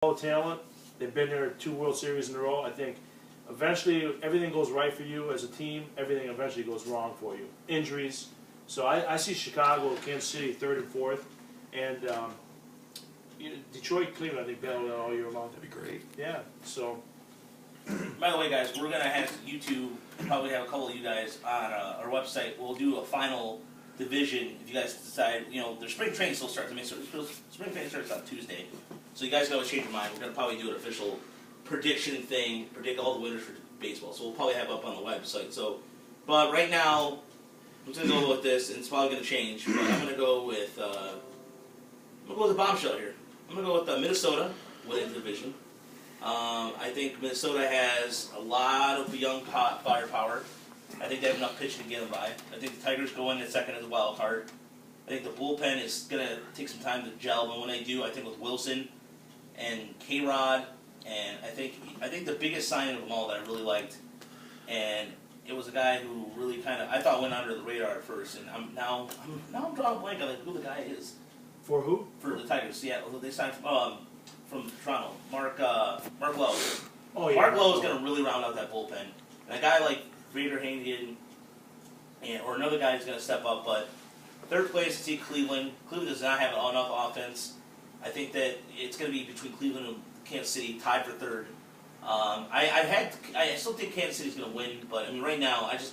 talent. They've been there 2 World Series in a row. I think eventually everything goes right for you as a team. Everything eventually goes wrong for you. Injuries. So I see Chicago, Kansas City 3rd and 4th, and Detroit, Cleveland. I think battle that all year long. That'd be great. Yeah. So. By the way, guys, we're gonna have you two probably have a couple of you guys on our website. We'll do a final division if you guys decide. You know, their spring training still starts. I mean, spring training starts on Tuesday, so you guys gotta change your mind. We're gonna probably do an official prediction thing, predict all the winners for baseball. So we'll probably have it up on the website. So, but right now, I'm just gonna go with this, and it's probably gonna change. But I'm gonna go with a bombshell here. I'm gonna go with Minnesota winning the division. I think Minnesota has a lot of young firepower. I think they have enough pitching to get them by. I think the Tigers go in at second as a wild card. I think the bullpen is going to take some time to gel, but when they do, I think with Wilson and K-Rod, and I think the biggest signing of them all that I really liked, and it was a guy who really kind of, I thought went under the radar at first, and I'm drawing a blank on who the guy is. For who? For the Tigers, yeah. They signed from Toronto, Mark Lowe. Oh, yeah. Mark Lowe is going to really round out that bullpen. And a guy like Vader Hannigan, or another guy is going to step up. But third place, I see Cleveland. Cleveland does not have enough offense. I think that it's going to be between Cleveland and Kansas City, tied for third. I still think Kansas City's going to win, but I mean right now, let's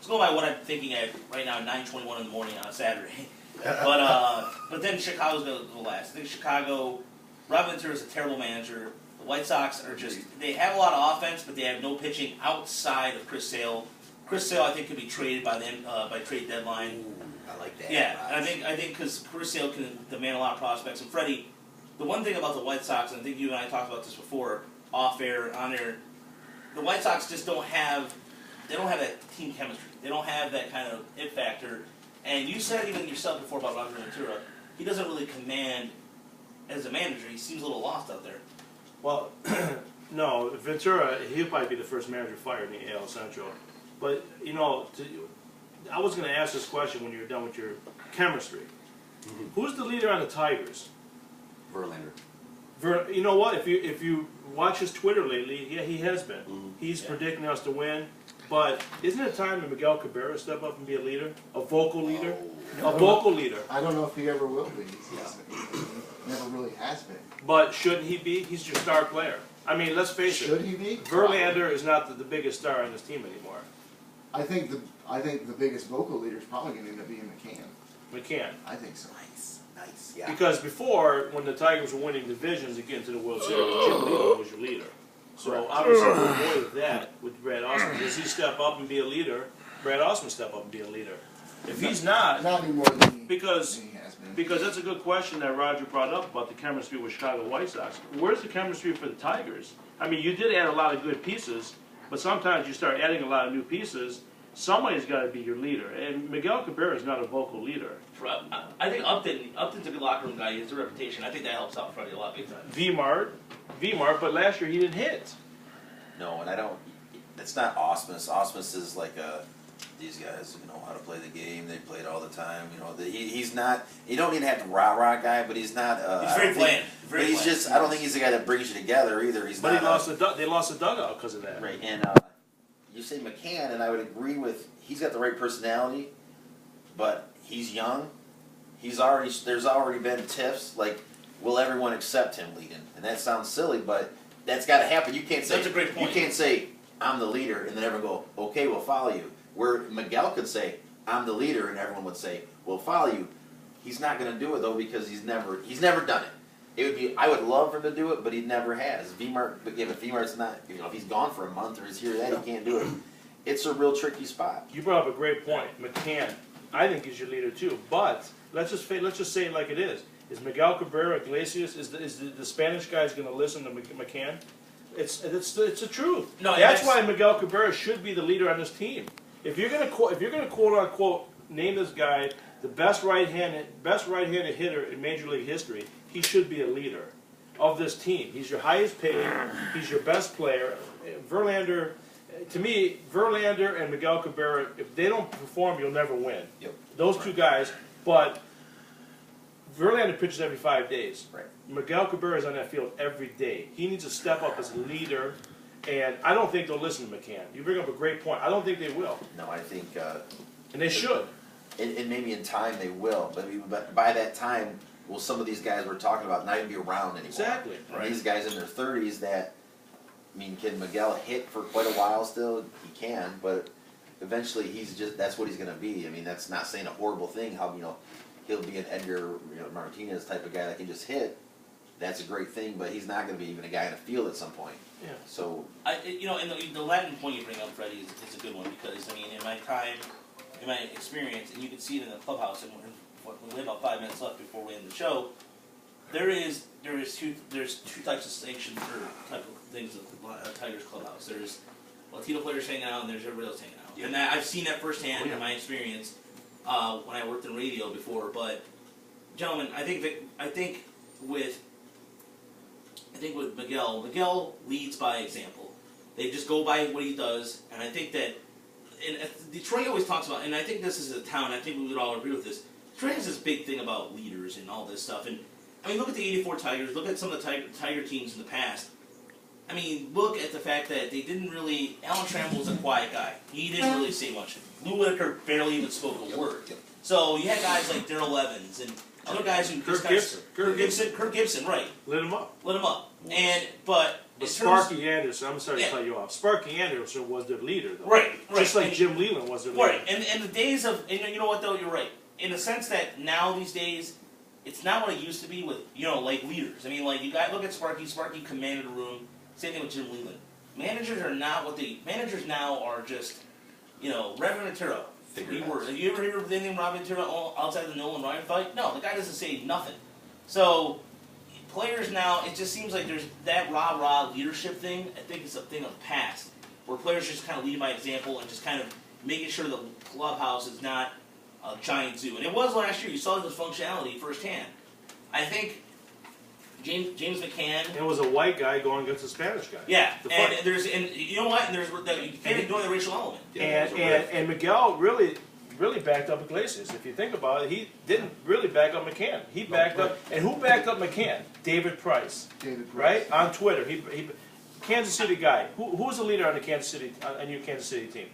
go by what I'm thinking at right now, 9:21 in the morning on a Saturday. But then Chicago's going to go last. I think Chicago. Rob Ventura is a terrible manager. The White Sox are they have a lot of offense, but they have no pitching outside of Chris Sale. Chris Sale, I think, could be traded by them by trade deadline. Ooh, I like that. Yeah, and I think because Chris Sale can demand a lot of prospects. And Freddie, the one thing about the White Sox, and I think you and I talked about this before, off air, on air, the White Sox just don't have that team chemistry. They don't have that kind of it factor. And you said even yourself before about Roger Ventura, he doesn't really command. As a manager, he seems a little lost out there. Well, no, Ventura, he'll probably be the first manager fired in the AL Central. But, you know, I was going to ask this question when you're done with your chemistry. Mm-hmm. Who's the leader on the Tigers? Verlander. You know what? If you watch his Twitter lately, yeah, he has been. Mm-hmm. He's predicting us to win. But isn't it time that Miguel Cabrera step up and be a leader? A vocal leader? A vocal leader. I don't know if he ever will be. He never really has been. But shouldn't he be? He's your star player. I mean, let's face it. Should he be? Verlander is not the biggest star on this team anymore. I think the biggest vocal leader is probably going to end up being McCann. McCann. I think so. Nice, yeah. Because before, when the Tigers were winning divisions and getting to the World Series, Jim Leyland was your leader. So obviously we'll avoid that with Brad Austin. Does he step up and be a leader? Brad Austin step up and be a leader. If he's not any more than he has been. Because that's a good question that Roger brought up about the chemistry with Chicago White Sox. Where's the chemistry for the Tigers? I mean, you did add a lot of good pieces, but sometimes you start adding a lot of new pieces. Somebody's got to be your leader, and Miguel Cabrera is not a vocal leader. I think Upton's a good locker room guy. He has a reputation. I think that helps out Freddie a lot big time. V-Mart, but last year he didn't hit. No, and I don't. It's not Osmus. Osmus is like these guys know how to play the game. They play it all the time. You know, he's not. You don't need to have the rah-rah guy, but he's not. He's very bland. But he's just. I don't think he's the guy that brings you together either. He's but not. They lost the dugout because of that. Right, and you say McCann, and I would agree with. He's got the right personality, but he's young. There's already been tiffs like, will everyone accept him leading? And that sounds silly, but that's got to happen. You can't say. That's a great point. You can't say I'm the leader, and then everyone go, okay, we'll follow you. Where Miguel could say, I'm the leader, and everyone would say, we'll follow you. He's not going to do it, though, because he's never done it. It would be, I would love for him to do it, but he never has. But if V-Mart's not, if he's gone for a month or he's here or that, he can't do it. It's a real tricky spot. You brought up a great point. McCann, I think he's your leader, too. But let's just say it like it is. Is Miguel Cabrera Iglesias, is the Spanish guy's going to listen to McCann? It's the truth. No, that's why Miguel Cabrera should be the leader on this team. If you're gonna quote unquote name this guy the best right-handed hitter in Major League history, he should be a leader of this team. He's your highest paid. He's your best player. Verlander, to me, Verlander and Miguel Cabrera, if they don't perform, you'll never win. Yep. Those two guys, but Verlander pitches every 5 days. Right. Miguel Cabrera is on that field every day. He needs to step up as a leader, and I don't think they'll listen to McCann. You bring up a great point. I don't think they will, No, I think, and they should. and maybe in time they will, but by that time, will some of these guys we're talking about not even be around anymore? Exactly. And these guys in their 30s that, I mean, can Miguel hit for quite a while still? He can, but eventually that's what he's going to be. I mean, that's not saying a horrible thing, how, he'll be an Edgar Martinez type of guy that can just hit. That's a great thing, but he's not going to be even a guy in the field at some point. Yeah. So, and the Latin point you bring up, Freddie, is a good one because, I mean, in my experience, and you can see it in the clubhouse, and we have about 5 minutes left before we end the show, there's two types of sanctions or type of things at Tigers clubhouse. There's Latino players hanging out, and there's everybody else hanging out. And I've seen that firsthand in my experience when I worked in radio before. But gentlemen, I think with Miguel leads by example. They just go by what he does, and I think that. And Detroit always talks about, and I think this is a town. I think we would all agree with this. Detroit has this big thing about leaders and all this stuff, and I mean, look at the '84 Tigers. Look at some of the Tiger teams in the past. I mean, look at the fact that they didn't really. Alan Trammell was a quiet guy. He didn't really say much. Lou Whitaker barely even spoke a word. So you had guys like Darrell Evans and other guys who Kirk Gibson, right? Lit him up. But Sparky Anderson, I'm sorry to cut you off. Sparky Anderson was their leader, though. Right. Just like Jim Leland was their leader. Right, and the days of, and you know what though, you're right. In the sense that now these days, it's not what it used to be with, like leaders. I mean, like, you guys look at Sparky commanded a room. Same thing with Jim Leland. Managers now are just, Reverend Ventura. Have you ever heard of anything Rob Ventura outside the Nolan Ryan fight? No, the guy doesn't say nothing. So, players now, it just seems like there's that rah-rah leadership thing. I think it's a thing of the past, where players just kind of lead by example and just kind of making sure the clubhouse is not a giant zoo. And it was last year. You saw this functionality firsthand. I think James McCann. It was a white guy going against a Spanish guy. Yeah, and you know what? And you can't ignore the racial element. And Miguel really backed up Iglesias. If you think about it, he didn't really back up McCann. He backed up, and who backed up McCann? David Price. Right on Twitter. He Kansas City guy. Who's the leader on the your Kansas City team?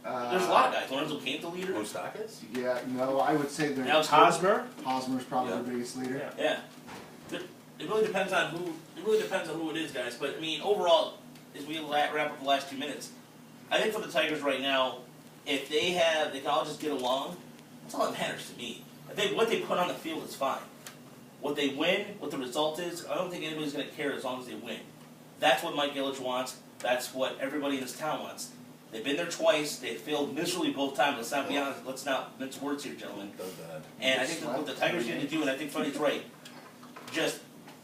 There's a lot of guys. Lorenzo Cain's the leader. Moustakas? Yeah, no, I would say there's Hosmer. Hosmer's probably the biggest leader. Yeah. It really depends on who. It really depends on who it is, guys. But I mean, overall, as we wrap up the last 2 minutes, I think for the Tigers right now, if they can all just get along, that's all that matters to me. I think what they put on the field is fine. What they win, what the result is, I don't think anybody's going to care as long as they win. That's what Mike Ilitch wants. That's what everybody in this town wants. They've been there twice. They failed miserably both times. Let's not be honest. Let's not mince words here, gentlemen. And I think what the Tigers need to do, and I think Freddie's right,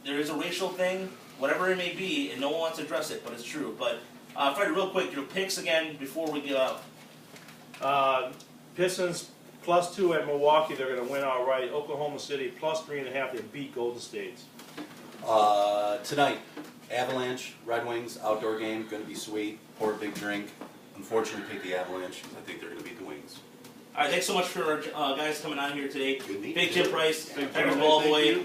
there is a racial thing, whatever it may be, and no one wants to address it, but it's true. But, Freddie, real quick, your picks again before we get out. Pistons +2 at Milwaukee. They're going to win outright. Oklahoma City +3.5. They beat Golden State. Tonight, Avalanche, Red Wings, outdoor game, going to be sweet. Pour a big drink. Unfortunately, pick the Avalanche because I think they're going to beat the Wings. All right, thanks so much for our guys coming on here today. Good meeting Big you. Jim Price, Tigers Ball Boy.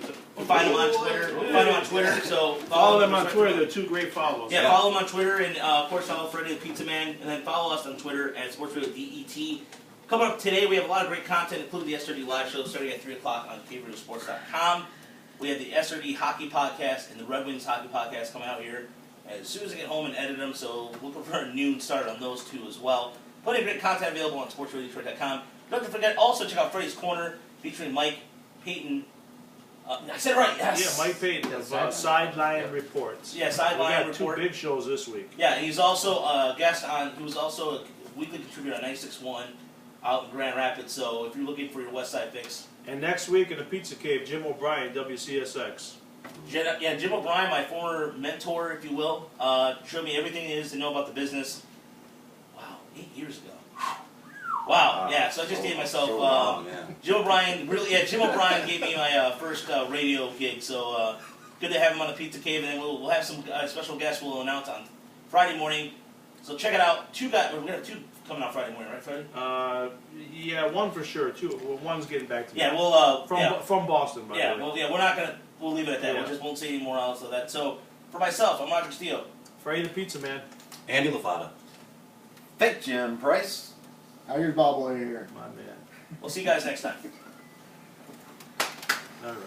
Find them on Twitter. So Follow them on Twitter. They're two great follows. Yeah, follow them on Twitter, and of course follow Freddie the Pizza Man, and then follow us on Twitter at SportsRadioDET. Coming up today, we have a lot of great content, including the SRD Live Show starting at 3 o'clock on KRadioSports.com. We have the SRD Hockey Podcast and the Red Wings Hockey Podcast coming out here as soon as I get home and edit them, so looking for a noon start on those two as well. Plenty of great content available on SportsRadioDetroit.com. Don't forget, also check out Freddie's Corner featuring Mike Payton. I said it right, yes. Yeah, Mike Payton of Sideline Reports. Yeah, Sideline Report. We got 2 big shows this week. Yeah, and he's also a guest on, he was also a weekly contributor on 96.1 out in Grand Rapids, so if you're looking for your West Side fix. And next week in the Pizza Cave, Jim O'Brien, WCSX. Yeah, Jim O'Brien, my former mentor, if you will, showed me everything there is to know about the business. Wow, 8 years ago. Wow, yeah, so I just gave myself, Jim O'Brien, Jim O'Brien gave me my first radio gig, so good to have him on the Pizza Cave, and then we'll have some special guests we'll announce on Friday morning So check it out. Two guys. We're gonna have two coming out Friday morning, right, Friday? Yeah, one for sure. Two. Well, one's getting back to me. Yeah, we'll From Boston, by yeah, the way. well, yeah, we're not gonna. We'll leave it at that. Yeah. We just won't say any more else of that. So for myself, I'm Roger Steele. Freddy the Pizza Man. Andy LaFata. Fake Jim Price. Here's Bob here. My man. We'll see you guys next time. All right.